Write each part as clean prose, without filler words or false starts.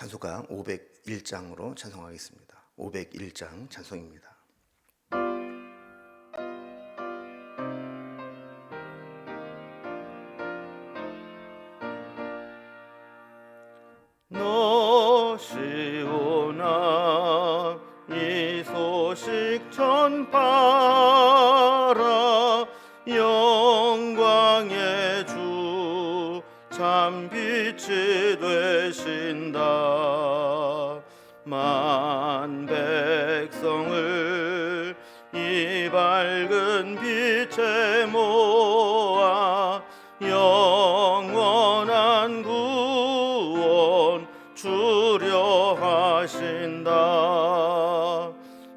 찬송가 501장으로 찬송하겠습니다. 501장 찬송입니다. 너시오나 이 소식 전파라. 영광의 주 참 빛이 되신다. 만 백성을 이 밝은 빛에 모아 영원한 구원 주려 하신다.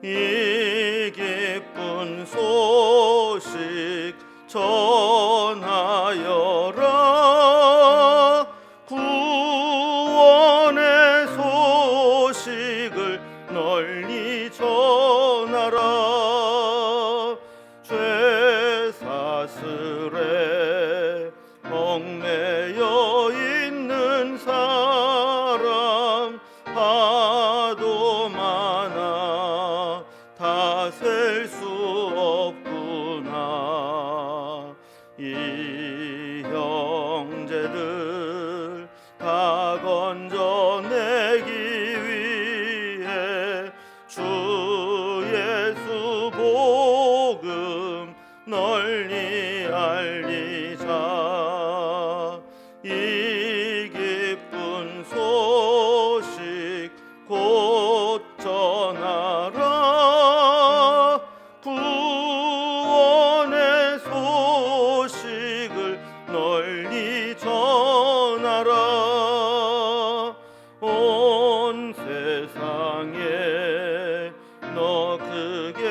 이 기쁜 소식 전하여라. 구원의 소식을 널리 전하라. 죄 사슬에 얽매여 있는 사람 하도 많아 다 셀 수 없구나. 이 형제들 다 건져내기 위해 주 예수 복음 널리 알리자. 이 기쁜 소식 곧 전하라. 구원의 소식을 널리 전하라. 온 세상에 너 크게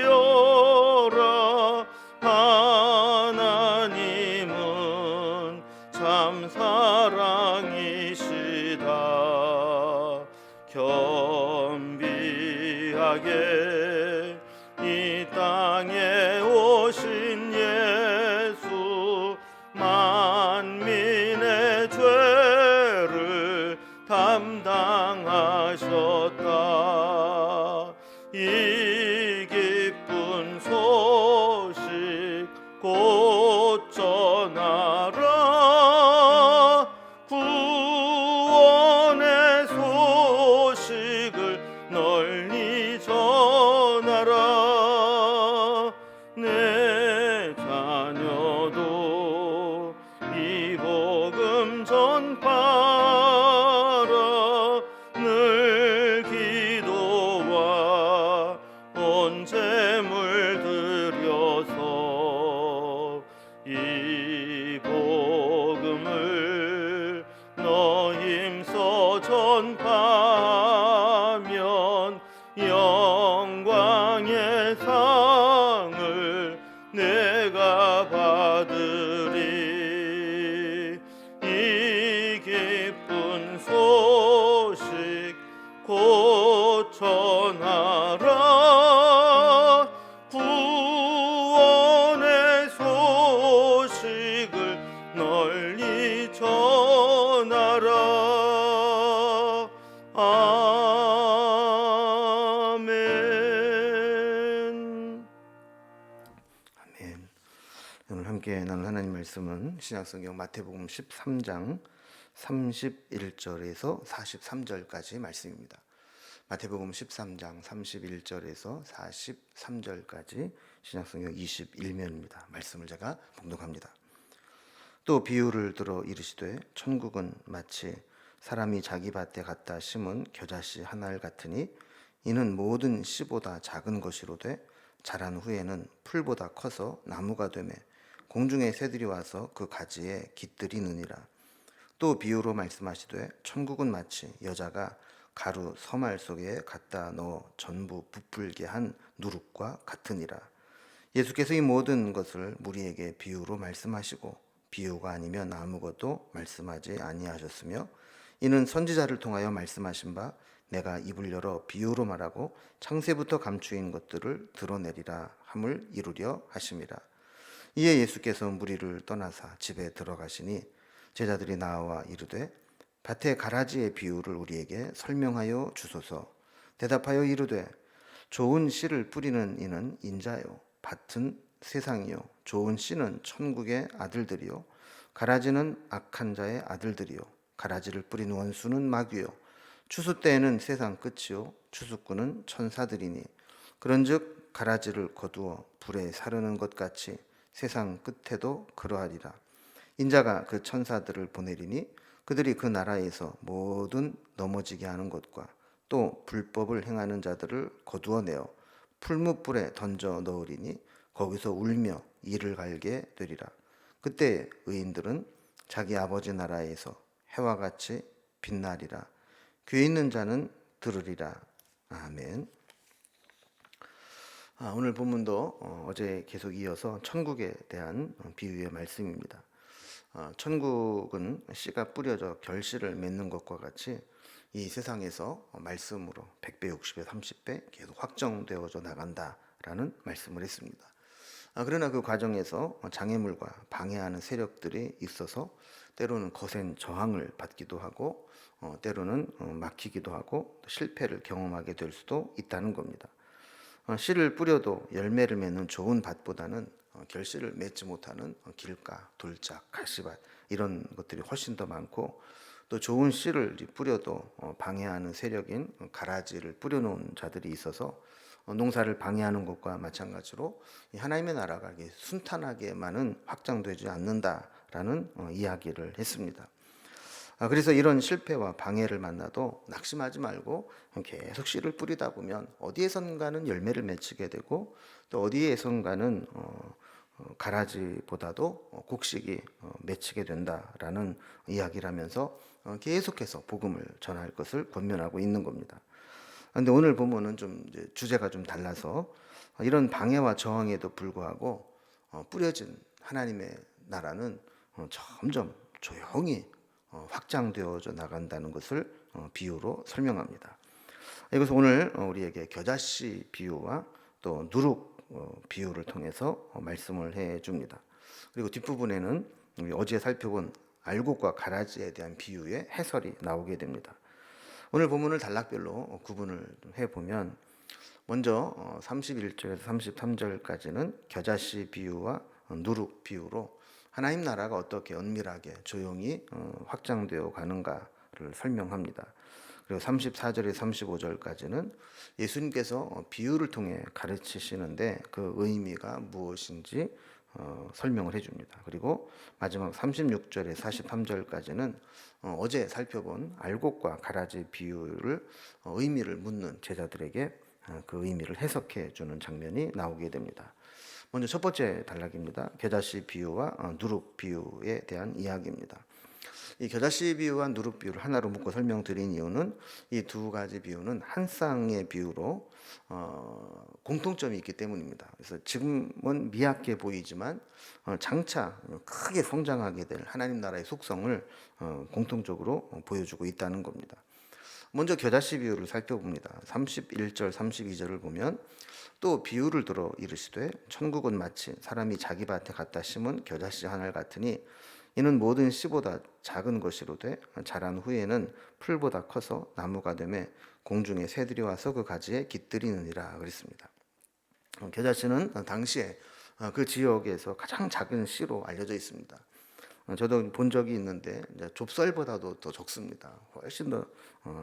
외치어라. 하나님은 참 사랑이시다. 겸비하게 이 땅에 오신 예수 만민의 죄를 담당하셨다. 이 기쁜 소식 곧 전하라. 구원의 소식을 널리 전하라. 내 자녀도 이 복음 전파라. 늘 기도와 온 재물 들여서 이 복음을 너 힘써 전파하면 영광의 상을 내가 받으리. 이 기쁜 소식 곧 전하라. 구원의 소식을 널리 전하라. 아멘. 아멘. 오늘 함께 나눌 하나님 말씀은 신약성경 마태복음 13장 31절에서 43절까지 말씀입니다. 마태복음 13장 31절에서 43절까지 신약성경 21면입니다. 말씀을 제가 봉독합니다. 또 비유를 들어 이르시되 천국은 마치 사람이 자기 밭에 갖다 심은 겨자씨 한 알 같으니 이는 모든 씨보다 작은 것이로되 자란 후에는 풀보다 커서 나무가 되매 공중의 새들이 와서 그 가지에 깃들이느니라. 또 비유로 말씀하시되 천국은 마치 여자가 가루 서말 속에 갖다 넣어 전부 부풀게 한 누룩과 같으니라. 예수께서 이 모든 것을 무리에게 비유로 말씀하시고 비유가 아니면 아무것도 말씀하지 아니하셨으며 이는 선지자를 통하여 말씀하신 바 내가 입을 열어 비유로 말하고 창세부터 감추인 것들을 드러내리라 함을 이루려 하심이라. 이에 예수께서 무리를 떠나사 집에 들어가시니 제자들이 나와 이르되 밭의 가라지의 비유를 우리에게 설명하여 주소서. 대답하여 이르되 좋은 씨를 뿌리는 이는 인자요 밭은 세상이요 좋은 씨는 천국의 아들들이요 가라지는 악한 자의 아들들이요 가라지를 뿌린 원수는 마귀요 추수 때에는 세상 끝이요 추수꾼은 천사들이니 그런즉 가라지를 거두어 불에 사르는 것 같이 세상 끝에도 그러하리라. 인자가 그 천사들을 보내리니 그들이 그 나라에서 모든 넘어지게 하는 것과 또 불법을 행하는 자들을 거두어내어 풀무불에 던져 넣으리니 거기서 울며 이를 갈게 되리라. 그때 의인들은 자기 아버지 나라에서 해와 같이 빛나리라. 귀 있는 자는 들으리라. 아멘. 오늘 본문도 어제 계속 이어서 천국에 대한 비유의 말씀입니다. 천국은 씨가 뿌려져 결실을 맺는 것과 같이 이 세상에서 말씀으로 100배, 60배, 30배 계속 확정되어져 나간다라는 말씀을 했습니다. 그러나 그 과정에서 장애물과 방해하는 세력들이 있어서 때로는 거센 저항을 받기도 하고 때로는 막히기도 하고 실패를 경험하게 될 수도 있다는 겁니다. 씨를 뿌려도 열매를 맺는 좋은 밭보다는 결실을 맺지 못하는 길가, 돌짝, 가시밭 이런 것들이 훨씬 더 많고 또 좋은 씨를 뿌려도 방해하는 세력인 가라지를 뿌려놓은 자들이 있어서 농사를 방해하는 것과 마찬가지로 하나님의 나라가 순탄하게만은 확장되지 않는다라는 이야기를 했습니다. 그래서 이런 실패와 방해를 만나도 낙심하지 말고 계속 씨를 뿌리다 보면 어디에선가는 열매를 맺히게 되고 또 어디에선가는 가라지보다도 곡식이 맺히게 된다라는 이야기를 하면서 계속해서 복음을 전할 것을 권면하고 있는 겁니다. 그런데 오늘 보면은 좀 이제 주제가 좀 달라서 이런 방해와 저항에도 불구하고 뿌려진 하나님의 나라는 점점 조용히 확장되어져 나간다는 것을 비유로 설명합니다. 이것은 오늘 우리에게 겨자씨 비유와 또 누룩 비유를 통해서 말씀을 해줍니다. 그리고 뒷부분에는 우리 어제 살펴본 알곡과 가라지에 대한 비유의 해설이 나오게 됩니다. 오늘 본문을 단락별로 구분을 해보면 먼저 31절에서 33절까지는 겨자씨 비유와 누룩 비유로 하나님 나라가 어떻게 은밀하게 조용히 확장되어 가는가를 설명합니다. 그리고 34절에서 35절까지는 예수님께서 비유를 통해 가르치시는데 그 의미가 무엇인지 설명을 해줍니다. 그리고 마지막 36절에서 43절까지는 어제 살펴본 알곡과 가라지 비유를 의미를 묻는 제자들에게 그 의미를 해석해 주는 장면이 나오게 됩니다. 먼저 첫 번째 단락입니다. 겨자씨 비유와 누룩 비유에 대한 이야기입니다. 이 겨자씨 비유와 누룩 비유를 하나로 묶어 설명드린 이유는 이 두 가지 비유는 한 쌍의 비유로 공통점이 있기 때문입니다. 그래서 지금은 미약해 보이지만 장차 크게 성장하게 될 하나님 나라의 속성을 공통적으로 보여주고 있다는 겁니다. 먼저 겨자씨 비유를 살펴봅니다. 31절, 32절을 보면 또 비유를 들어 이르시되 천국은 마치 사람이 자기 밭에 갖다 심은 겨자씨 한 알 같으니 이는 모든 씨보다 작은 것이로되 자란 후에는 풀보다 커서 나무가 되매 공중에 새들이 와서 그 가지에 깃들이느니라 그랬습니다. 겨자씨는 당시에 그 지역에서 가장 작은 씨로 알려져 있습니다. 저도 본 적이 있는데 좁쌀보다도 더 적습니다. 훨씬 더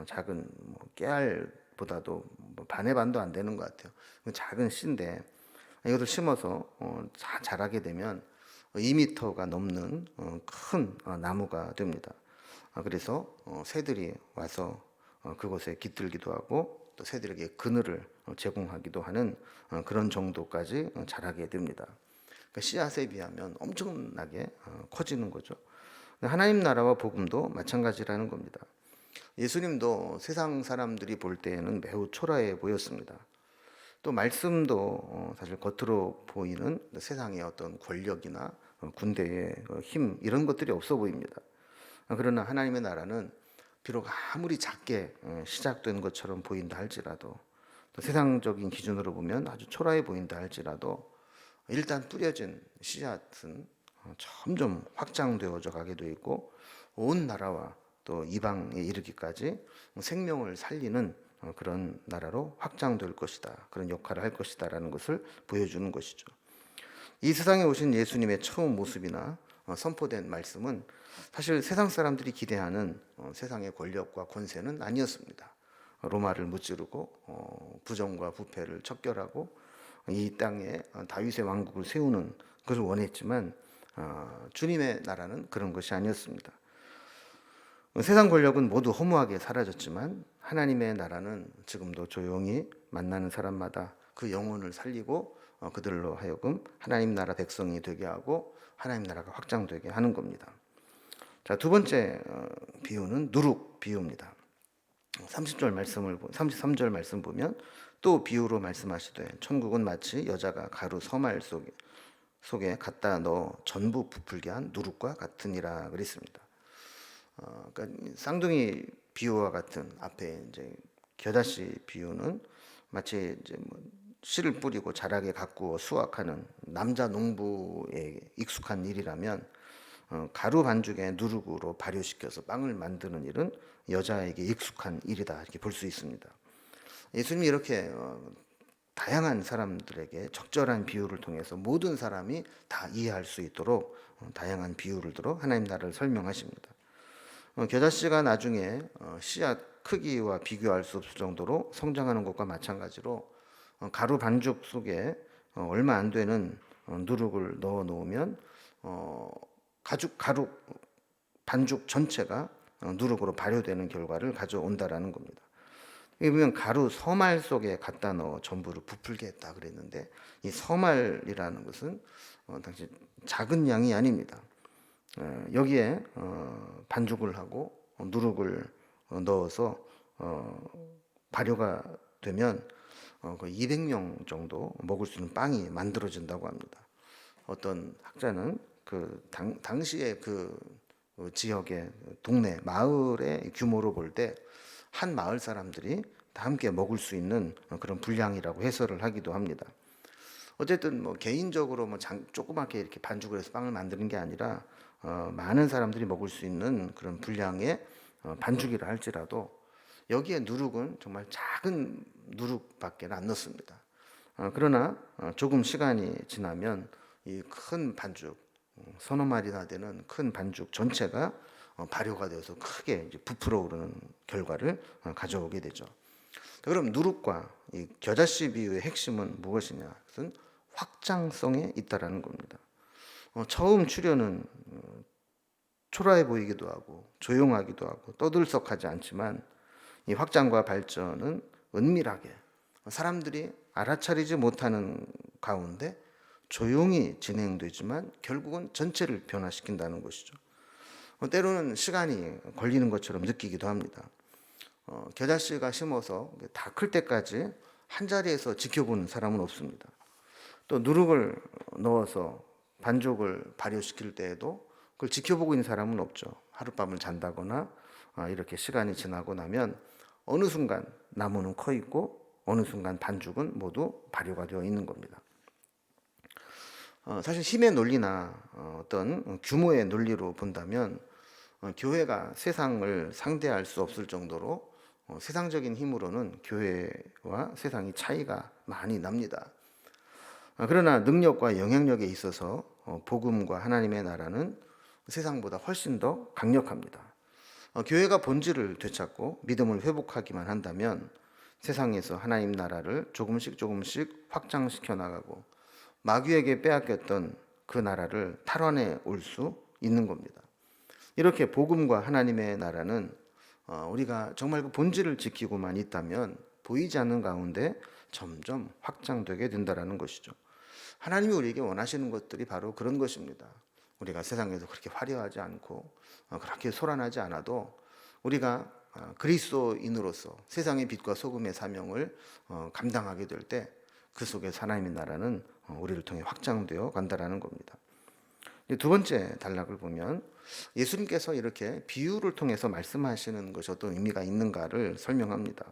작은 깨알보다도 반의 반도 안 되는 것 같아요. 작은 씨인데 이것을 심어서 자라게 되면 2m가 넘는 큰 나무가 됩니다. 그래서 새들이 와서 그곳에 깃들기도 하고 또 새들에게 그늘을 제공하기도 하는 그런 정도까지 자라게 됩니다. 그러니까 씨앗에 비하면 엄청나게 커지는 거죠. 하나님 나라와 복음도 마찬가지라는 겁니다. 예수님도 세상 사람들이 볼 때에는 매우 초라해 보였습니다. 또 말씀도 사실 겉으로 보이는 세상의 어떤 권력이나 군대의 힘 이런 것들이 없어 보입니다. 그러나 하나님의 나라는 비록 아무리 작게 시작된 것처럼 보인다 할지라도 또 세상적인 기준으로 보면 아주 초라해 보인다 할지라도 일단 뿌려진 씨앗은 점점 확장되어져 가게 되어 있고 온 나라와 또 또 이방에 이르기까지 생명을 살리는 그런 나라로 확장될 것이다. 그런 역할을 할 것이다라는 것을 보여주는 것이죠. 이 세상에 오신 예수님의 처음 모습이나 선포된 말씀은 사실 세상 사람들이 기대하는 세상의 권력과 권세는 아니었습니다. 로마를 무찌르고 부정과 부패를 척결하고 이 땅에 다윗의 왕국을 세우는 것을 원했지만 주님의 나라는 그런 것이 아니었습니다. 세상 권력은 모두 허무하게 사라졌지만 하나님의 나라는 지금도 조용히 만나는 사람마다 그 영혼을 살리고 그들로 하여금 하나님 나라 백성이 되게 하고 하나님 나라가 확장되게 하는 겁니다. 자, 두 번째 비유는 누룩 비유입니다. 33절 말씀 보면 또 비유로 말씀하시되 천국은 마치 여자가 가루 서말 속에 갖다 넣어 전부 부풀게 한 누룩과 같으니라 그랬습니다. 그러니까 쌍둥이 비유와 같은 앞에 이제 겨자씨 비유는 마치 이제 씨를 뿌리고 자라게 가꾸어 수확하는 남자 농부에 익숙한 일이라면 가루 반죽에 누룩으로 발효시켜서 빵을 만드는 일은 여자에게 익숙한 일이다 이렇게 볼 수 있습니다. 예수님이 이렇게 다양한 사람들에게 적절한 비유를 통해서 모든 사람이 다 이해할 수 있도록 다양한 비유를 들어 하나님 나라를 설명하십니다. 겨자씨가 나중에 씨앗 크기와 비교할 수 없을 정도로 성장하는 것과 마찬가지로 가루 반죽 속에 얼마 안 되는 누룩을 넣어 놓으면 가루 반죽 전체가 누룩으로 발효되는 결과를 가져온다라는 겁니다. 여기 보면 가루 서말 속에 갖다 넣어 전부를 부풀게 했다 그랬는데 이 서말이라는 것은 당시 작은 양이 아닙니다. 여기에 반죽을 하고 누룩을 넣어서 발효가 되면 거의 200명 정도 먹을 수 있는 빵이 만들어진다고 합니다. 어떤 학자는 그 당시에 그 지역의 동네 마을의 규모로 볼 때 한 마을 사람들이 다 함께 먹을 수 있는 그런 분량이라고 해설을 하기도 합니다. 어쨌든 개인적으로 조그맣게 이렇게 반죽을 해서 빵을 만드는 게 아니라 많은 사람들이 먹을 수 있는 그런 분량의 반죽이라 할지라도 여기에 누룩은 정말 작은 누룩밖에 안 넣습니다. 그러나 조금 시간이 지나면 이 큰 반죽, 서너 마리나 되는 큰 반죽 전체가 발효가 되어서 크게 이제 부풀어 오르는 결과를 가져오게 되죠. 그럼 누룩과 이 겨자씨 비유의 핵심은 무엇이냐? 그것은 확장성에 있다라는 겁니다. 처음 출현은 초라해 보이기도 하고 조용하기도 하고 떠들썩하지 않지만 이 확장과 발전은 은밀하게 사람들이 알아차리지 못하는 가운데 조용히 진행되지만 결국은 전체를 변화시킨다는 것이죠. 때로는 시간이 걸리는 것처럼 느끼기도 합니다. 겨자씨가 심어서 다 클 때까지 한 자리에서 지켜보는 사람은 없습니다. 또 누룩을 넣어서 반죽을 발효시킬 때에도 그걸 지켜보고 있는 사람은 없죠. 하룻밤을 잔다거나 이렇게 시간이 지나고 나면 어느 순간 나무는 커 있고 어느 순간 반죽은 모두 발효가 되어 있는 겁니다. 사실 힘의 논리나 어떤 규모의 논리로 본다면 교회가 세상을 상대할 수 없을 정도로 세상적인 힘으로는 교회와 세상이 차이가 많이 납니다. 그러나 능력과 영향력에 있어서 복음과 하나님의 나라는 세상보다 훨씬 더 강력합니다. 교회가 본질을 되찾고 믿음을 회복하기만 한다면 세상에서 하나님 나라를 조금씩 확장시켜 나가고 마귀에게 빼앗겼던 그 나라를 탈환해 올 수 있는 겁니다. 이렇게 복음과 하나님의 나라는 우리가 정말 그 본질을 지키고만 있다면 보이지 않는 가운데 점점 확장되게 된다는 것이죠. 하나님이 우리에게 원하시는 것들이 바로 그런 것입니다. 우리가 세상에서 그렇게 화려하지 않고 그렇게 소란하지 않아도 우리가 그리스도인으로서 세상의 빛과 소금의 사명을 감당하게 될 때 그 속에 하나님의 나라는 우리를 통해 확장되어 간다라는 겁니다. 두 번째 단락을 보면 예수님께서 이렇게 비유를 통해서 말씀하시는 것이 어떤 의미가 있는가를 설명합니다.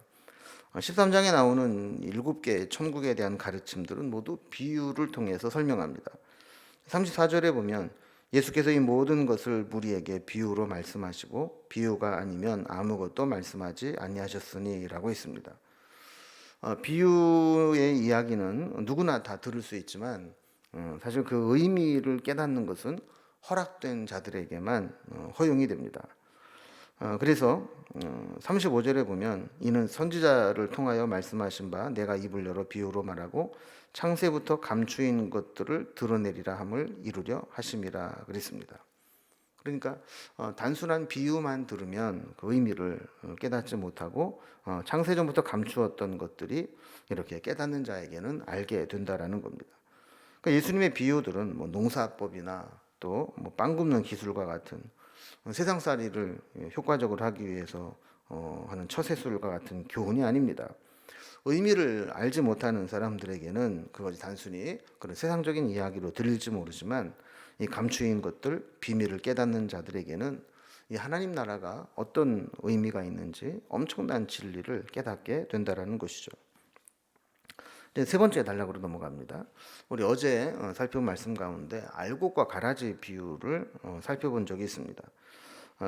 13장에 나오는 7개의 천국에 대한 가르침들은 모두 비유를 통해서 설명합니다. 34절에 보면 예수께서 이 모든 것을 무리에게 비유로 말씀하시고 비유가 아니면 아무것도 말씀하지 아니하셨으니라고 했습니다. 비유의 이야기는 누구나 다 들을 수 있지만 사실 그 의미를 깨닫는 것은 허락된 자들에게만 허용이 됩니다. 그래서 35절에 보면 이는 선지자를 통하여 말씀하신 바 내가 입을 열어 비유로 말하고 창세부터 감추인 것들을 드러내리라 함을 이루려 하심이라 그랬습니다. 그러니까 단순한 비유만 들으면 그 의미를 깨닫지 못하고 창세전부터 감추었던 것들이 이렇게 깨닫는 자에게는 알게 된다라는 겁니다. 그러니까 예수님의 비유들은 뭐 농사법이나 또 뭐 빵 굽는 기술과 같은 세상살이를 효과적으로 하기 위해서 하는 처세술과 같은 교훈이 아닙니다. 의미를 알지 못하는 사람들에게는 그것이 단순히 그런 세상적인 이야기로 들릴지 모르지만 이 감추인 것들, 비밀을 깨닫는 자들에게는 이 하나님 나라가 어떤 의미가 있는지 엄청난 진리를 깨닫게 된다라는 것이죠. 이제 세 번째 단락으로 넘어갑니다. 우리 어제 살펴본 말씀 가운데 알곡과 가라지 비유를 살펴본 적이 있습니다.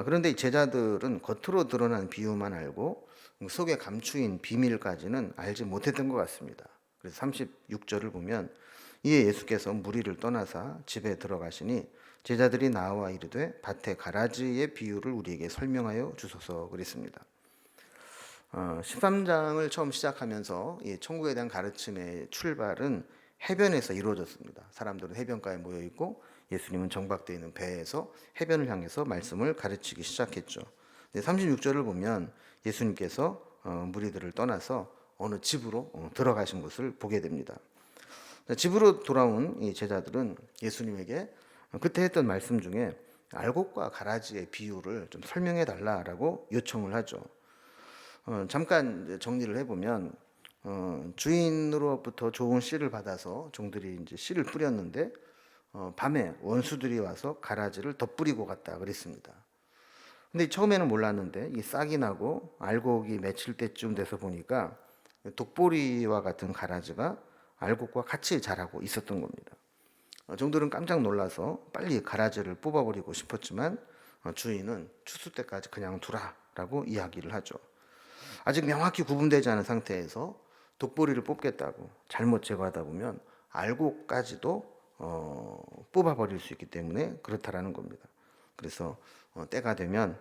그런데 이 제자들은 겉으로 드러난 비유만 알고 속에 감추인 비밀까지는 알지 못했던 것 같습니다. 그래서 36절을 보면 이에 예수께서 무리를 떠나사 집에 들어가시니 제자들이 나와 이르되 밭에 가라지의 비유를 우리에게 설명하여 주소서 그랬습니다. 13장을 처음 시작하면서 이 천국에 대한 가르침의 출발은 해변에서 이루어졌습니다. 사람들은 해변가에 모여 있고 예수님은 정박되어 있는 배에서 해변을 향해서 말씀을 가르치기 시작했죠. 36절을 보면 예수님께서 무리들을 떠나서 어느 집으로 들어가신 것을 보게 됩니다. 집으로 돌아온 이 제자들은 예수님에게 그때 했던 말씀 중에 알곡과 가라지의 비유를 좀 설명해 달라라고 요청을 하죠. 잠깐 정리를 해보면 주인으로부터 좋은 씨를 받아서 종들이 이제 씨를 뿌렸는데 밤에 원수들이 와서 가라지를 덧뿌리고 갔다 그랬습니다. 근데 처음에는 몰랐는데 이 싹이 나고 알곡이 맺힐 때쯤 돼서 보니까 독보리와 같은 가라지가 알곡과 같이 자라고 있었던 겁니다. 종들은 깜짝 놀라서 빨리 가라지를 뽑아버리고 싶었지만 주인은 추수 때까지 그냥 두라라고 이야기를 하죠. 아직 명확히 구분되지 않은 상태에서 독보리를 뽑겠다고 잘못 제거하다 보면 알곡까지도 뽑아버릴 수 있기 때문에 그렇다라는 겁니다. 그래서 때가 되면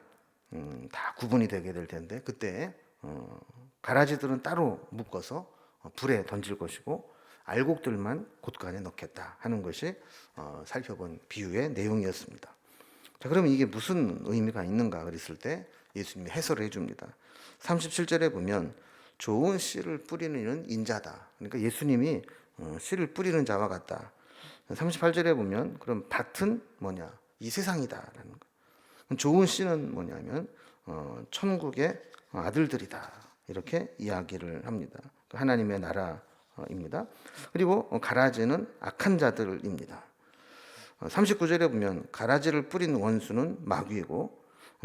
다 구분이 되게 될 텐데 그때 가라지들은 따로 묶어서 불에 던질 것이고 알곡들만 곳간에 넣겠다 하는 것이 살펴본 비유의 내용이었습니다. 자, 그러면 이게 무슨 의미가 있는가 그랬을 때 예수님이 해설을 해줍니다. 37절에 보면 좋은 씨를 뿌리는 이는 인자다. 그러니까 예수님이 씨를 뿌리는 자와 같다. 38절에 보면 그럼 밭은 뭐냐? 이 세상이다라는 거. 좋은 씨는 뭐냐면 천국의 아들들이다. 이렇게 이야기를 합니다. 하나님의 나라입니다. 그리고 가라지는 악한 자들입니다. 39절에 보면 가라지를 뿌린 원수는 마귀이고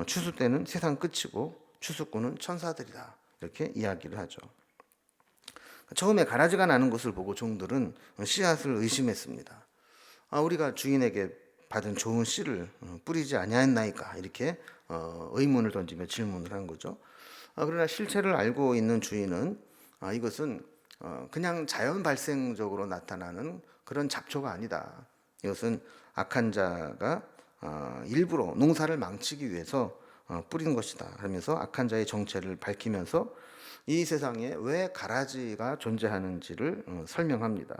추수 때는 세상 끝이고 추수꾼은 천사들이다. 이렇게 이야기를 하죠. 처음에 가라지가 나는 것을 보고 종들은 씨앗을 의심했습니다. 우리가 주인에게 받은 좋은 씨를 뿌리지 아니하였나이까 이렇게 의문을 던지며 질문을 한 거죠. 그러나 실체를 알고 있는 주인은 이것은 그냥 자연 발생적으로 나타나는 그런 잡초가 아니다. 이것은 악한 자가 일부러 농사를 망치기 위해서 뿌린 것이다 하면서 악한 자의 정체를 밝히면서 이 세상에 왜 가라지가 존재하는지를 설명합니다.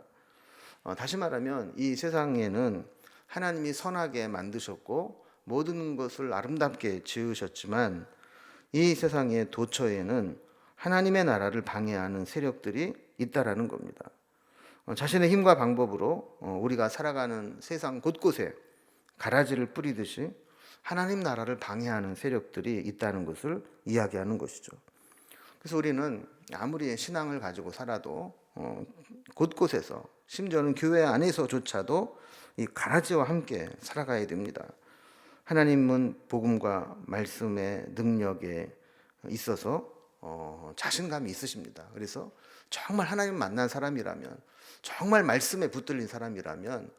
다시 말하면 이 세상에는 하나님이 선하게 만드셨고 모든 것을 아름답게 지으셨지만 이 세상의 도처에는 하나님의 나라를 방해하는 세력들이 있다라는 겁니다. 자신의 힘과 방법으로 우리가 살아가는 세상 곳곳에 가라지를 뿌리듯이 하나님 나라를 방해하는 세력들이 있다는 것을 이야기하는 것이죠. 그래서 우리는 아무리 신앙을 가지고 살아도 곳곳에서 심지어는 교회 안에서조차도 이 가라지와 함께 살아가야 됩니다. 하나님은 복음과 말씀의 능력에 있어서 자신감이 있으십니다. 그래서 정말 하나님 만난 사람이라면 정말 말씀에 붙들린 사람이라면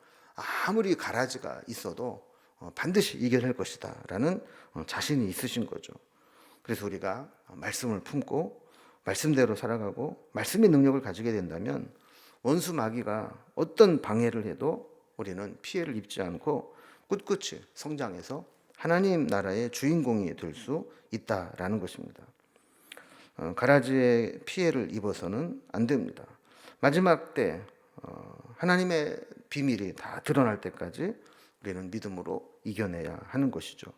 아무리 가라지가 있어도 반드시 이겨낼 것이다라는 자신이 있으신 거죠. 그래서 우리가 말씀을 품고 말씀대로 살아가고 말씀의 능력을 가지게 된다면 원수 마귀가 어떤 방해를 해도 우리는 피해를 입지 않고 꿋꿋이 성장해서 하나님 나라의 주인공이 될 수 있다라는 것입니다. 가라지의 피해를 입어서는 안 됩니다. 마지막 때 하나님의 비밀이 다 드러날 때까지 우리는 믿음으로 이겨내야 하는 것이죠.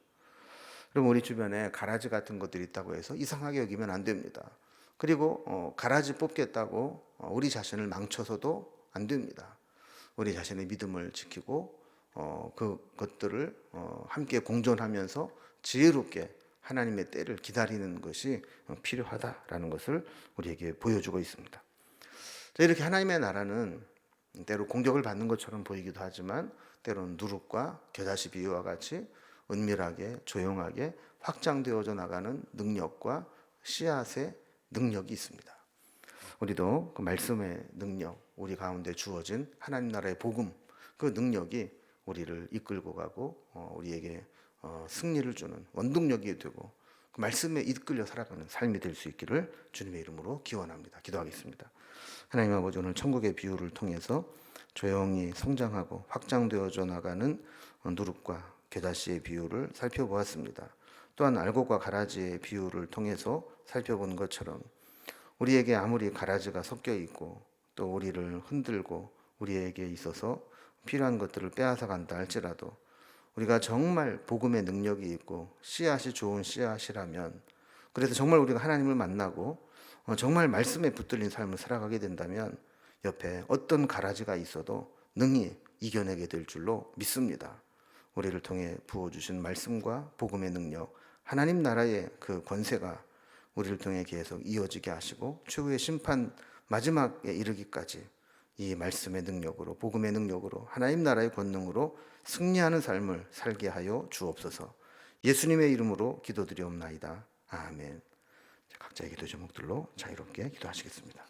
그럼 우리 주변에 가라지 같은 것들이 있다고 해서 이상하게 여기면 안 됩니다. 그리고 가라지 뽑겠다고 우리 자신을 망쳐서도 안 됩니다. 우리 자신의 믿음을 지키고 그것들을 함께 공존하면서 지혜롭게 하나님의 때를 기다리는 것이 필요하다라는 것을 우리에게 보여주고 있습니다. 이렇게 하나님의 나라는 때로 공격을 받는 것처럼 보이기도 하지만 때로는 누룩과 겨자씨 비유와 같이 은밀하게 조용하게 확장되어져 나가는 능력과 씨앗의 능력이 있습니다. 우리도 그 말씀의 능력, 우리 가운데 주어진 하나님 나라의 복음, 그 능력이 우리를 이끌고 가고 우리에게 승리를 주는 원동력이 되고 그 말씀에 이끌려 살아가는 삶이 될 수 있기를 주님의 이름으로 기원합니다. 기도하겠습니다. 하나님 아버지, 오늘 천국의 비유를 통해서 조용히 성장하고 확장되어져 나가는 누룩과 겨자씨의 비유를 살펴보았습니다. 또한 알곡과 가라지의 비유를 통해서 살펴본 것처럼 우리에게 아무리 가라지가 섞여 있고 또 우리를 흔들고 우리에게 있어서 필요한 것들을 빼앗아 간다 할지라도 우리가 정말 복음의 능력이 있고 씨앗이 좋은 씨앗이라면, 그래서 정말 우리가 하나님을 만나고 정말 말씀에 붙들린 삶을 살아가게 된다면 옆에 어떤 가라지가 있어도 능히 이겨내게 될 줄로 믿습니다. 우리를 통해 부어주신 말씀과 복음의 능력, 하나님 나라의 그 권세가 우리를 통해 계속 이어지게 하시고 최후의 심판 마지막에 이르기까지 이 말씀의 능력으로, 복음의 능력으로, 하나님 나라의 권능으로 승리하는 삶을 살게 하여 주옵소서. 예수님의 이름으로 기도드리옵나이다. 아멘. 각자의 기도 제목들로 자유롭게 기도하시겠습니다.